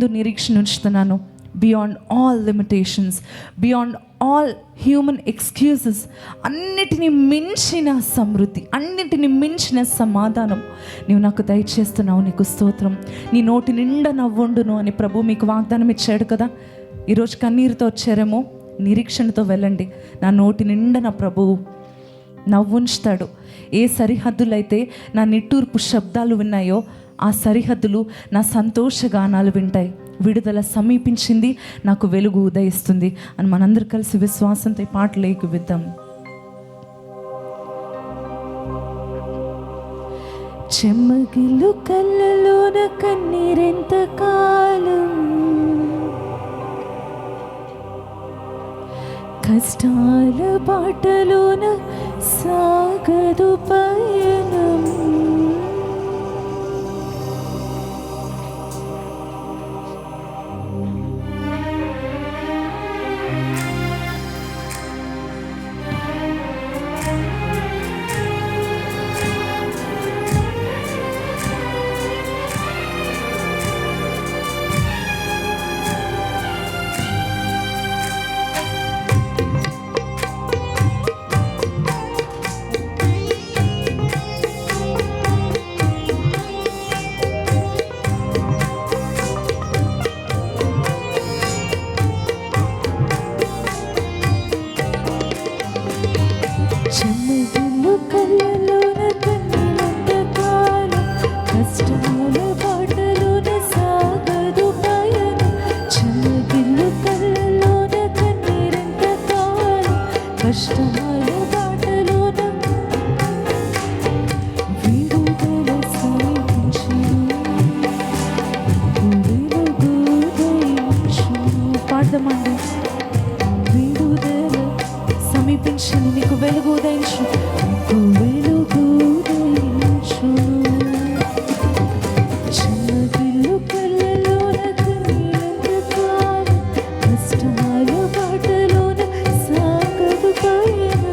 యందు నిరీక్షణ ఉంచుతున్నాను. Beyond all limitations, beyond all human excuses, అన్నిటినీ మించిన సమృద్ధి, అన్నిటిని మించిన సమాధానం నీవు నాకు దయచేస్తున్నావు. నీకు స్తోత్రం. నీ నోటి నిండా నవ్వుండును అని ప్రభు మీకు వాగ్దానం ఇచ్చాడు కదా. ఈరోజు కన్నీరుతో వచ్చారేమో, నిరీక్షణతో వెళ్ళండి. నా నోటి నిండా నా ప్రభువు నవ్వుంచుతాడు. ఏ సరిహద్దులైతే నా నిట్టూర్పు శబ్దాలు విన్నాయో ఆ సరిహద్దులు నా సంతోష గానాలు వింటాయి. విడుదల సమీపించింది, నాకు వెలుగు ఉదయిస్తుంది అని మనందరూ కలిసి విశ్వాసంతో పాటలు ఏకీవిద్దాం. చెమ్మగిల్లు కళ్ళలోన కన్నీరెంత కాలం, కష్టాల బాటలోన సాగదు పయనం. సమీపించను, నీకు వెలుగు ఉదయించు, నీకు వెలుగు ఉదయించు. చెమ్మగిల్లు కళ్ళలోన కన్నీరెంత కాలం, కష్టాల బాటలోన సాగదు పయనం.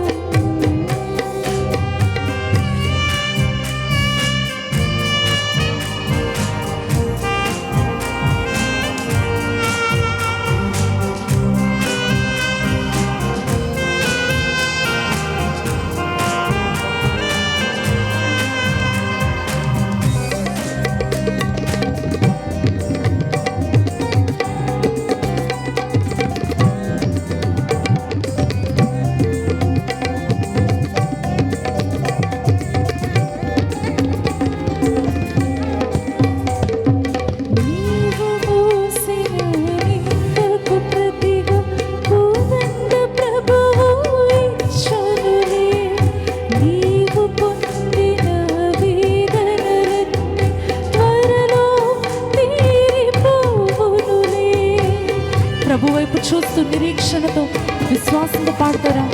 ప్రభు వైపు చూస్తూ నిరీక్షణతో విశ్వాసంతో పాడతారా?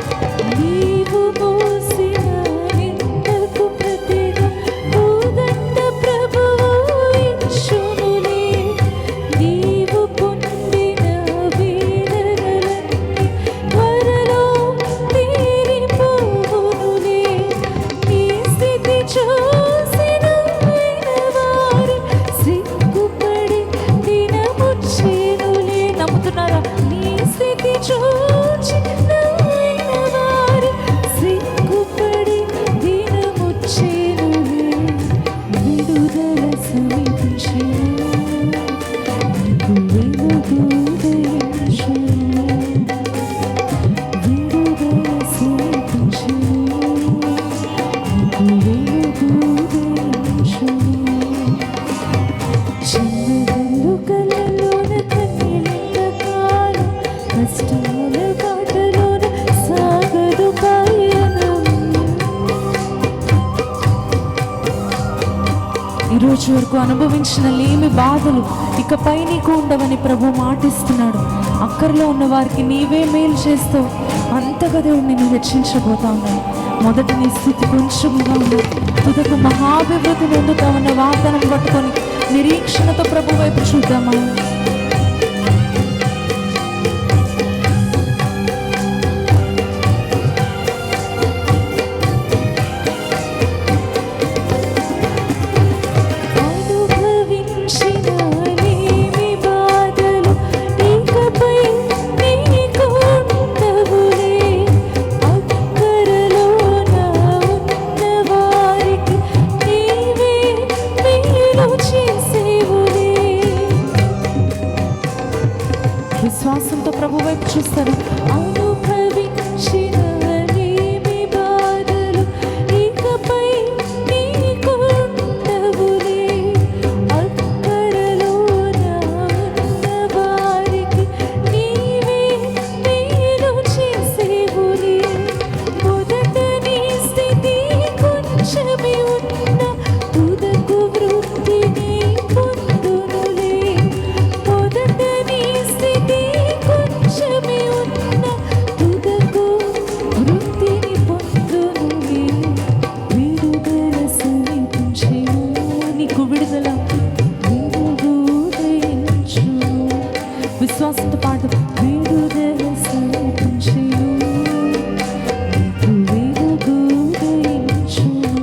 నీవు మోసిన నిందకు ప్రతిగా పూదండ ప్రభువు ఇచ్చునులే, నీవు పొందిన వేదనలన్నీ త్వరలో తీరిపోవునులే. నీ స్థితి చూసి నవ్విన వారి సిగ్గుపడి దినముచ్చేనులే. నమ్ముతున్నారా? నీ స్థితి చూచి నవ్విన వారి సిగ్గుపడి దినముచ్చేనులే. విడుదల సమీపించెను, నీకు వెలుగు ఉదయించెను. విడుదల సమీపించెను, నీకు వెలుగు ఉదయించెను. చెమ్మగిల్లు కళ్ళలోన కన్నీరెంత కాలం, కష్టాల బాటలోన సాగదు పయనం. ఈరోజు వరకు అనుభవించిన లేమి బాధలు ఇకపై నీకు ఉండవని ప్రభు మాటిస్తున్నాడు. అక్కర్లో ఉన్న వారికి నీవే మేలు చేస్తావు. అంతగా దేవుడు నిన్ను హెచ్చించబోతా ఉన్నాను. మొదట నీ స్థితి కొంచెంగా ఉంది, తుదకు మహాభివృద్ధి పొందుతామన్న వాగ్దానం పట్టుకొని నిరీక్షణతో ప్రభు వైపు చూద్దామా? అనుభవించిన లేమి బాధ విశ్వాసంతో ప్రభు వైపు చూస్తారు. అనుభవించిననేమి బాధలు ఇకపై నీకుండవులే. అక్కరలోన ఉన్న వారికి నీవే మేలు చేసేవులే. మొదట నీ స్థితి కొంచెమే ఉన్న తుదకు వృద్ధిని పొందునులే. మొదట నీ స్థితి కొంచెమే ఉన్న తుదకు వృద్ధిని పొందునులే. విడుదల సమీపించెను, నీకు విడుదల వెలుగు ఉదయించును. విశ్వాసంతో పాటు విడుదల సమీపించెను, నీకు వెలుగు ఉదయించును.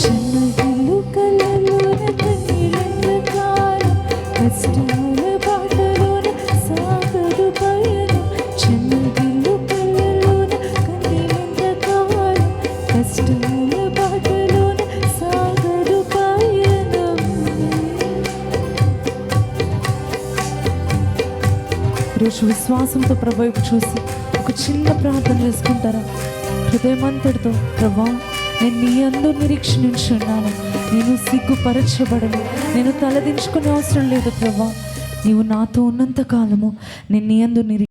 చెమ్మగిల్లు కలలోన కన్నీళ్ళ కాలం, కష్టాల బాటలోన సాగదు పయనం. చెమ్మగిల్లు కలలోన కన్నీళ్ళ కాలం, కష్టాల బాటలోన సాగదు పయనం. ఈరోజు విశ్వాసంతో ప్రభు వైపు చూసి ఒక చిన్న ప్రార్థన చేసుకుంటారా? హృదయమంతటితో, ప్రభా నేను నీ యందు నిరీక్షణ ఉంచున్నాను, నేను సిగ్గుపరచబడను, నేను తలదించుకునే అవసరం లేదు ప్రభా, నీవు నాతో ఉన్నంత కాలము నేను నీ యందు